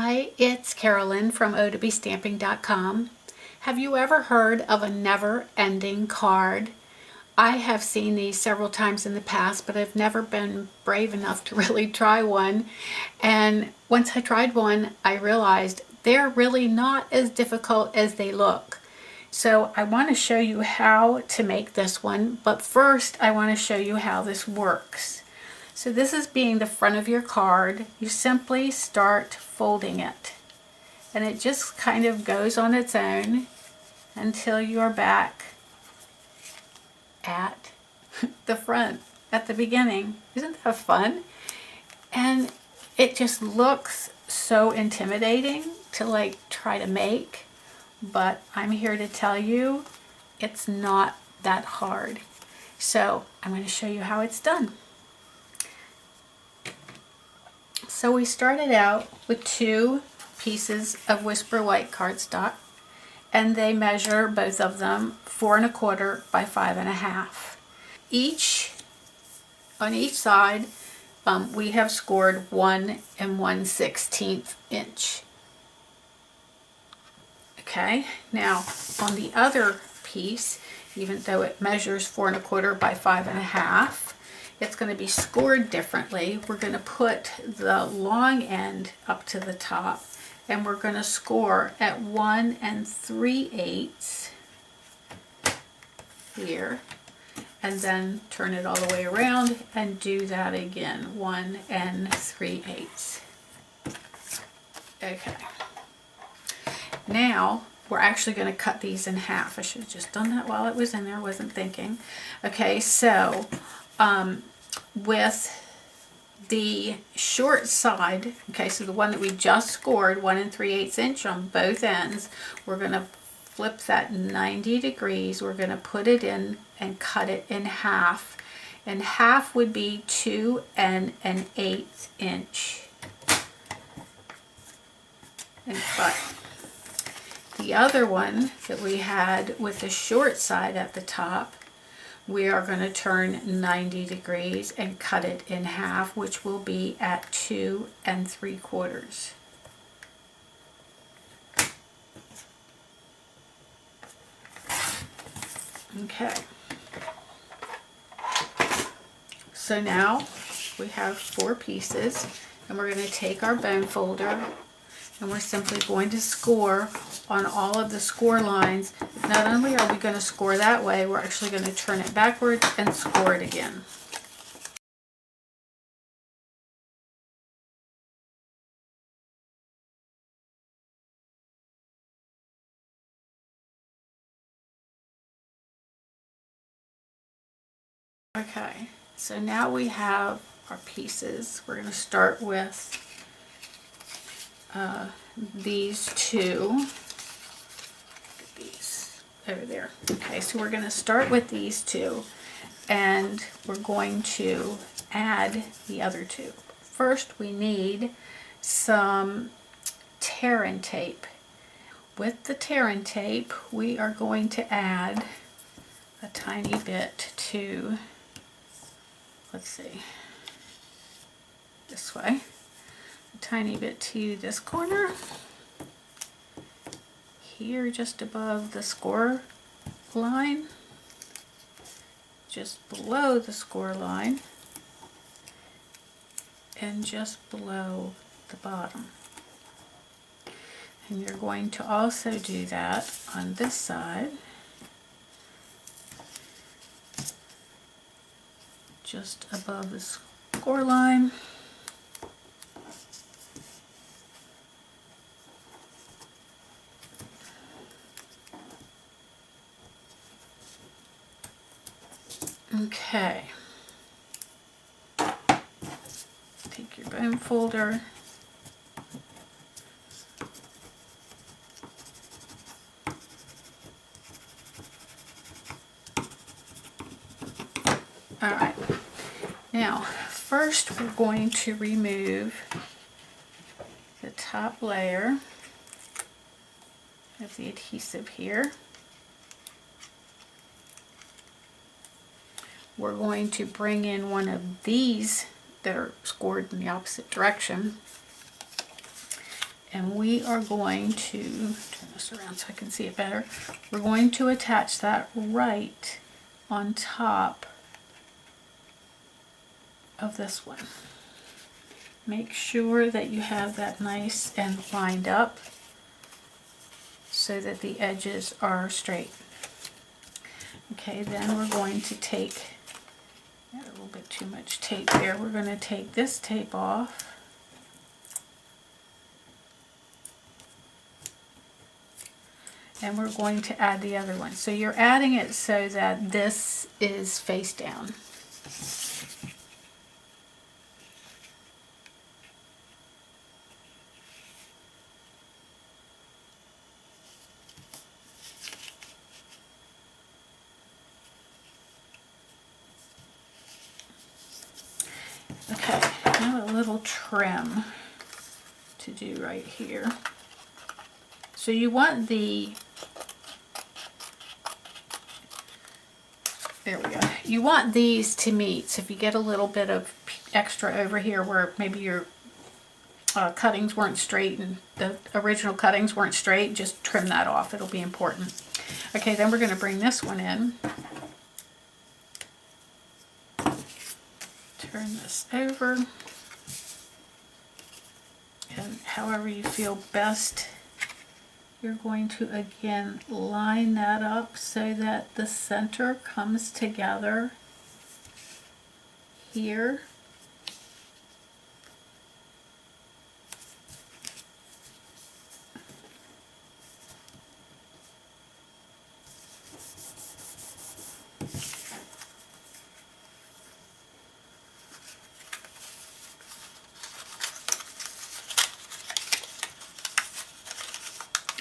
Hi, it's Carolyn from o2bstamping.com. Have you ever heard of a never-ending card? I have seen these several times in the past, but I've never been brave enough to really try one. And once I tried one, I realized they're really not as difficult as they look. So I want to show you how to make this one, but first I want to show you how this works. So this is being the front of your card. You simply start folding it, and it just kind of goes on its own until you're back at the front, at the beginning. Isn't that fun? And it just looks so intimidating to try to make, but I'm here to tell you it's not that hard. So I'm going to show you how it's done. So we started out with 2 pieces of Whisper White cardstock, and they measure, both of them, 4 1/4 by 5 1/2. On each side, we have scored 1 1/16 inch. Okay, now on the other piece, even though it measures 4 1/4 by 5 1/2, it's going to be scored differently. We're going to put the long end up to the top, and we're going to score at 1 3/8 here, and then turn it all the way around and do that again, 1 3/8. Okay. Now we're actually going to cut these in half. I should have just done that while it was in there. I wasn't thinking. Okay, so with the short side, okay, so the one that we just scored, 1 3/8 inch on both ends, we're going to flip that 90 degrees. We're going to put it in and cut it in half. And half would be 2 1/8 inch. And cut. The other one that we had with the short side at the top, we are going to turn 90 degrees and cut it in half, which will be at 2 3/4. Okay. So now we have 4 pieces, and we're going to take our bone folder, and we're simply going to score on all of the score lines. Not only are we going to score that way, we're actually going to turn it backwards and score it again. Okay, so now we have our pieces. We're going to start with these 2. These over there. Okay, so we're going to start with these 2, and we're going to add the other 2. First, we need some tear and tape. With the tear and tape, we are going to add a tiny bit to, let's see, this way, a tiny bit to this corner, here just above the score line, just below the score line, and just below the bottom. And you're going to also do that on this side, just above the score line. Okay. Take your bone folder. All right. Now, first we're going to remove the top layer of the adhesive here. We're going to bring in one of these that are scored in the opposite direction, And we are going to turn this around so I can see it better. We're going to attach that right on top of this one. Make sure that you have that nice and lined up so that the edges are straight. Okay, then we're going to take, got a little bit too much tape there, we're going to take this tape off. And we're going to add the other one. So you're adding it so that this is face down. Okay, now a little trim to do right here. So you want the, there we go. You want these to meet. So if you get a little bit of extra over here where maybe your cuttings weren't straight and the original cuttings weren't straight, just trim that off. It'll be important. Okay, then we're going to bring this one in. Turn this over. And however you feel best, you're going to again line that up so that the center comes together here.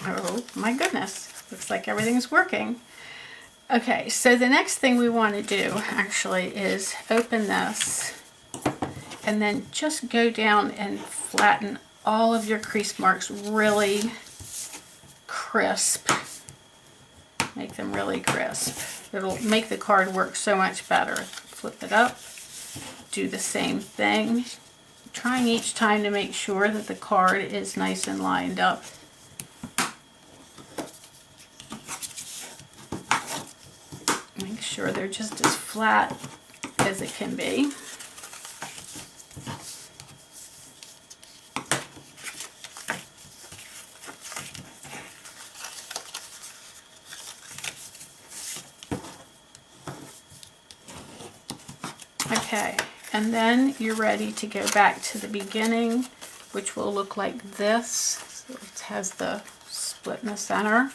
Oh my goodness, looks like everything's working. Okay, so the next thing we want to do actually is open this and then just go down and flatten all of your crease marks really crisp. Make them really crisp. It'll make the card work so much better. Flip it up, do the same thing. Trying each time to make sure that the card is nice and lined up. Make sure they're just as flat as it can be. Okay, and then you're ready to go back to the beginning, which will look like this. So it has the split in the center,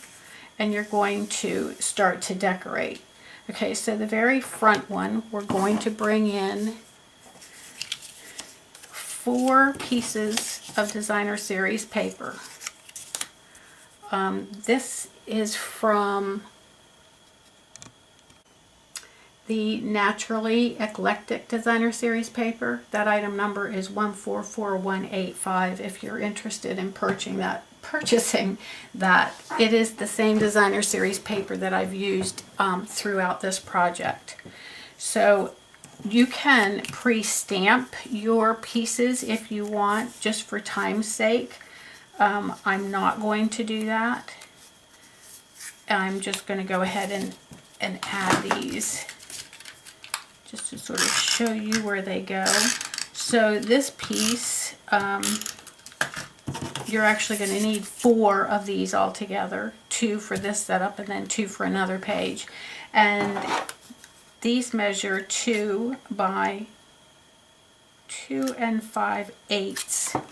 and you're going to start to decorate. Okay, so the very front one, we're going to bring in 4 pieces of Designer Series paper. This is from the Naturally Eclectic Designer Series paper. That item number is 144185 if you're interested in purchasing that. It is the same Designer Series paper that I've used throughout this project. So you can pre-stamp your pieces if you want, just for time's sake. I'm not going to do that. I'm just going to go ahead and add these just to sort of show you where they go. So this piece, you're actually going to need 4 of these all together, 2 for this setup and then 2 for another page. And these measure 2 by 2 5/8.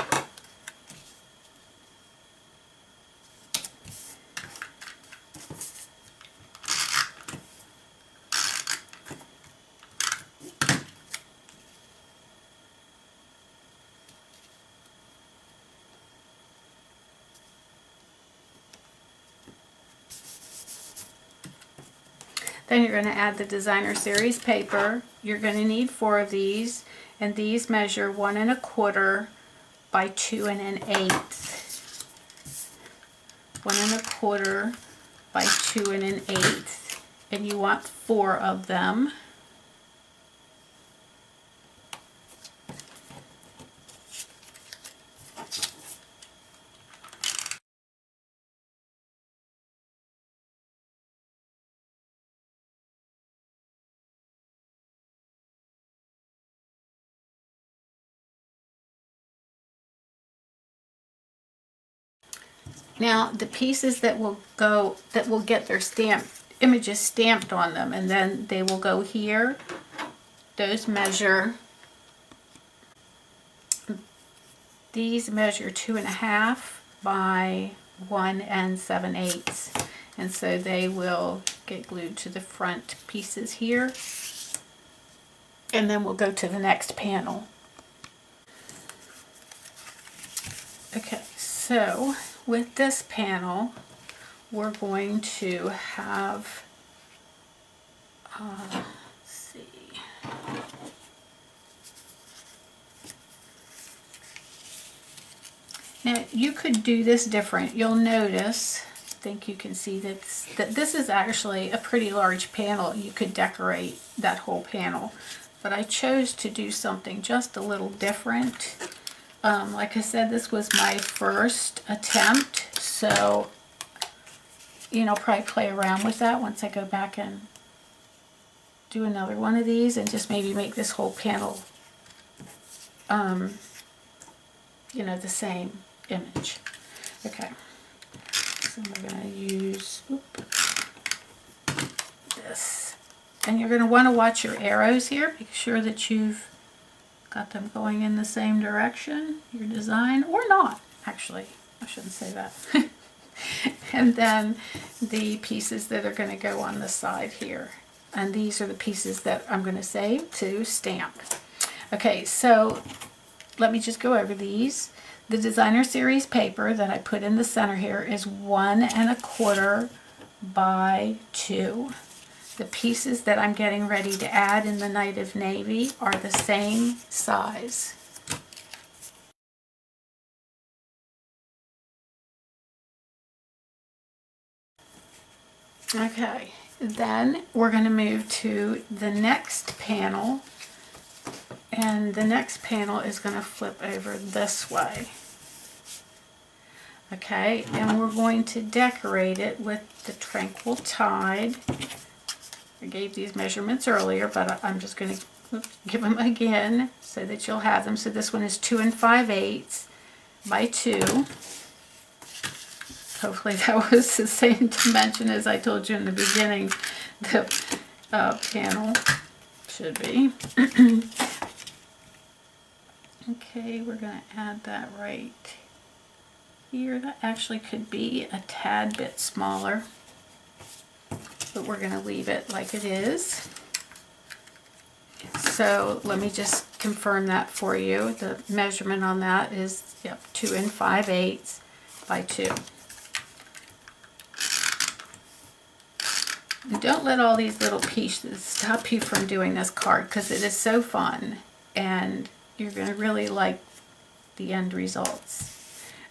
Then you're going to add the Designer Series paper. You're going to need 4 of these, and these measure 1 1/4 by 2 1/8. 1 1/4 by 2 1/8, and you want 4 of them. Now the pieces that will get their images stamped on them, and then they will go here, those measure, these measure 2.5 by 1 7/8, and so they will get glued to the front pieces here, and then we'll go to the next panel. Okay, so with this panel, we're going to have, let's see, now you could do this different. You'll notice, I think you can see that this is actually a pretty large panel. You could decorate that whole panel, but I chose to do something just a little different. Like I said, this was my first attempt, so I'll probably play around with that once I go back and do another one of these, and just maybe make this whole panel the same image. Okay, so I'm going to use this, and you're going to want to watch your arrows here. Make sure that you've got them going in the same direction, your design, or not. Actually, I shouldn't say that. And then the pieces that are going to go on the side here. And these are the pieces that I'm going to save to stamp. Okay, so let me just go over these. The designer series paper that I put in the center here is 1 1/4 by 2. The pieces that I'm getting ready to add in the Night of Navy are the same size. Okay, then we're going to move to the next panel, and the next panel is going to flip over this way. Okay, and we're going to decorate it with the Tranquil Tide. I gave these measurements earlier, but I'm just going to give them again so that you'll have them. So this one is 2 5/8 by 2. Hopefully that was the same dimension as I told you in the beginning the panel should be. Okay, we're going to add that right here. That actually could be a tad bit smaller, but we're going to leave it like it is. So let me just confirm that for you. The measurement on that is 2 5/8 by 2. And don't let all these little pieces stop you from doing this card, because it is so fun and you're going to really like the end results.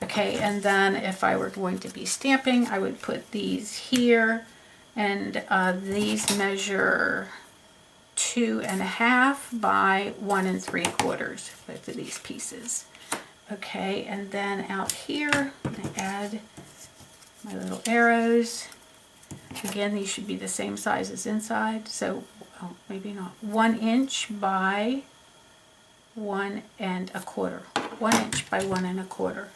Okay, and then if I were going to be stamping, I would put these here, and these measure 2 1/2 by 1 3/4, both of these pieces. Okay, and then out here, I'm going to add my little arrows. Again, these should be the same size as inside, so maybe not. 1 inch by 1 1/4. 1 inch by 1 1/4.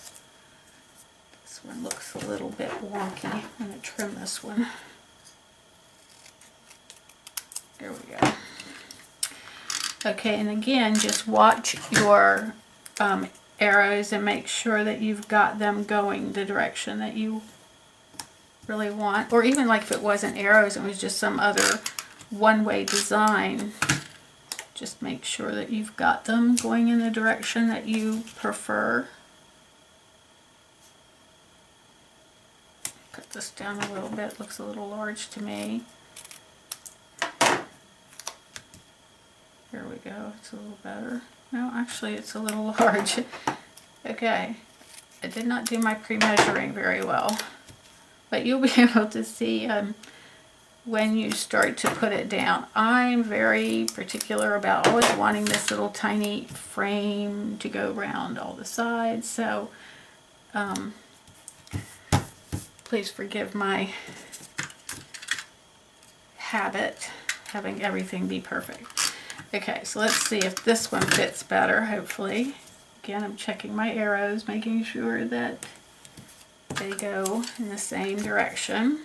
This one looks a little bit wonky. I'm going to trim this one. There we go. Okay, and again, just watch your arrows and make sure that you've got them going the direction that you really want. Or even like if it wasn't arrows, it was just some other one-way design, just make sure that you've got them going in the direction that you prefer. Cut this down a little bit, looks a little large to me. There we go, it's a little better. No, actually it's a little large. Okay, I did not do my pre-measuring very well, but you'll be able to see when you start to put it down. I'm very particular about always wanting this little tiny frame to go around all the sides, so please forgive my habit having everything be perfect. Okay, so let's see if this one fits better, hopefully. Again, I'm checking my arrows, making sure that they go in the same direction.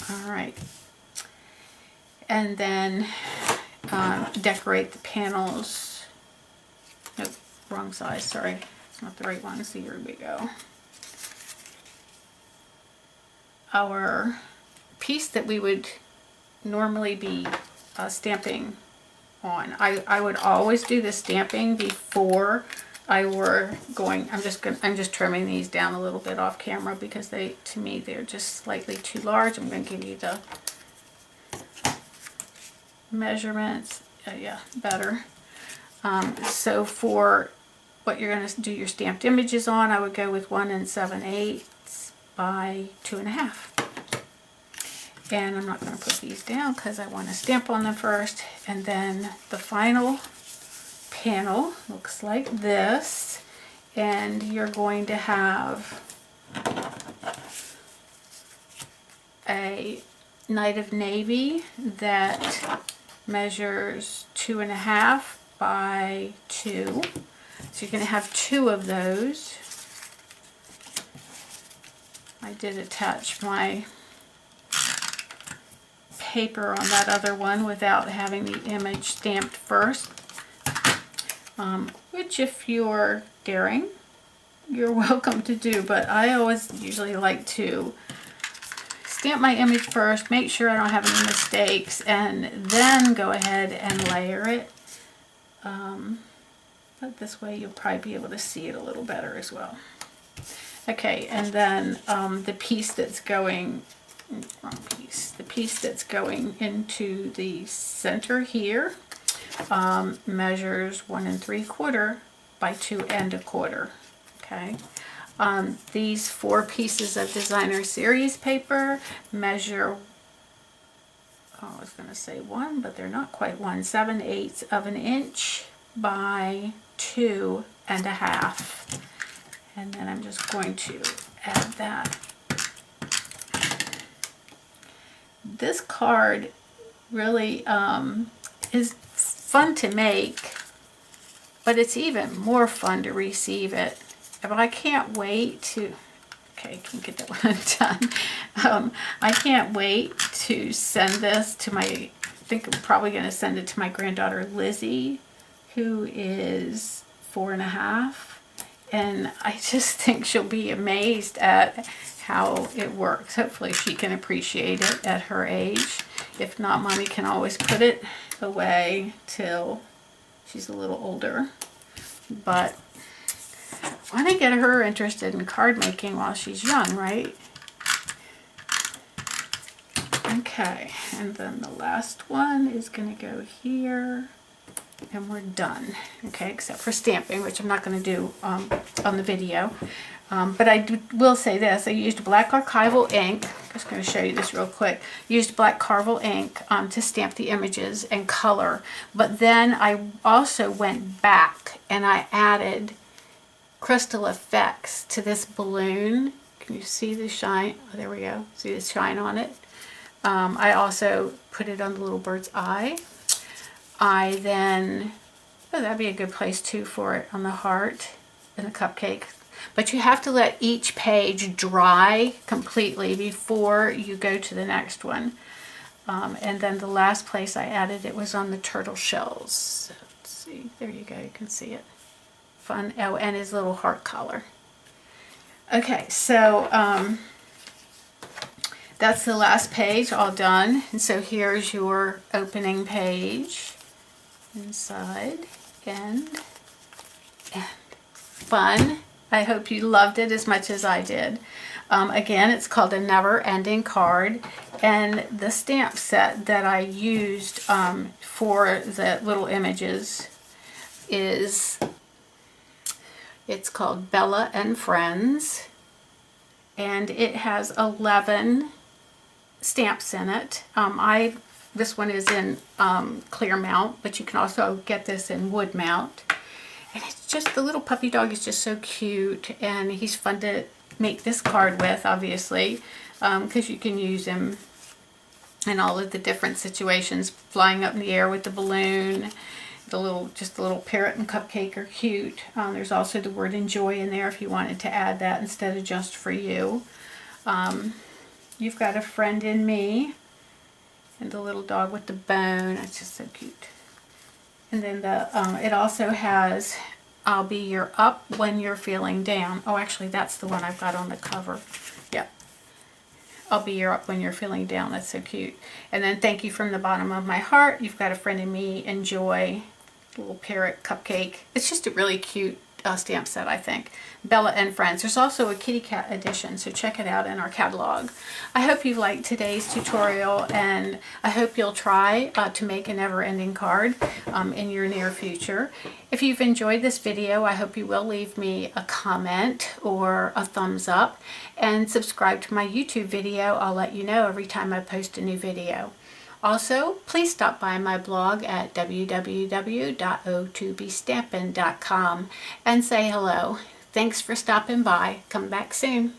All right. And then decorate the panels. Nope, wrong size, sorry. It's not the right one, so here we go. Our piece that we would normally be stamping on. I would always do the stamping before I were going. I'm just trimming these down a little bit off camera because to me they're just slightly too large. I'm going to give you the measurements. Yeah, better. So for what you're going to do your stamped images on, I would go with 1 7/8 by 2.5. And I'm not going to put these down because I want to stamp on them first. And then the final panel looks like this. And you're going to have a Night of Navy that measures 2.5 by 2. So you're going to have 2 of those. I did attach my paper on that other one without having the image stamped first, which if you're daring, you're welcome to do, but I always usually like to stamp my image first, make sure I don't have any mistakes, and then go ahead and layer it. But this way you'll probably be able to see it a little better as well. Okay, and then the piece that's going, wrong piece, the piece that's going into the center here measures 1 3/4 by 2 1/4. Okay. These 4 pieces of designer series paper measure, I was going to say 1, but they're not quite 1 7/8 of an inch by 2 1/2. And then I'm just going to add that. This card really is fun to make, but it's even more fun to receive it. But I can't wait to, okay, I can get that one done. I can't wait to send this to my, I think I'm probably going to send it to my granddaughter Lizzie, who is 4.5. And I just think she'll be amazed at how it works. Hopefully she can appreciate it at her age. If not, Mommy can always put it away till she's a little older. But why not get her interested in card making while she's young, right? Okay, and then the last one is going to go here. And we're done, okay, except for stamping, which I'm not going to do on the video. But I will say this, I used black archival ink. I'm just going to show you this real quick. Used black archival ink to stamp the images and color. But then I also went back and I added crystal effects to this balloon. Can you see the shine? Oh, there we go. See the shine on it? I also put it on the little bird's eye. I then, oh, that'd be a good place too for it on the heart and the cupcake. But you have to let each page dry completely before you go to the next one. And then the last place I added it was on the turtle shells. So, let's see, there you go, you can see it. Fun. Oh, and his little heart collar. Okay, so that's the last page all done. And so here's your opening page. Inside and fun. I hope you loved it as much as I did. Again, it's called A Never Ending Card, and the stamp set that I used for the little images is, it's called Bella and Friends, and it has 11 stamps in it. This one is in clear mount, but you can also get this in wood mount. And it's just, the little puppy dog is just so cute, and he's fun to make this card with, obviously, because you can use him and all of the different situations, flying up in the air with the balloon. Just the little parrot and cupcake are cute. There's also the word enjoy in there if you wanted to add that instead of just for you. You've got a friend in me, and the little dog with the bone. That's just so cute. And then it also has I'll be your up when you're feeling down. Oh, actually that's the one I've got on the cover. Yep. I'll be your up when you're feeling down. That's so cute. And then thank you from the bottom of my heart. You've got a friend in me. Enjoy. Little parrot cupcake. It's just a really cute stamp set, I think. Bella and Friends. There's also a kitty cat edition, so check it out in our catalog. I hope you liked today's tutorial, and I hope you'll try to make a never-ending card in your near future. If you've enjoyed this video, I hope you will leave me a comment or a thumbs up, and subscribe to my YouTube video. I'll let you know every time I post a new video. Also, please stop by my blog at www.o2bstampin.com and say hello. Thanks for stopping by. Come back soon.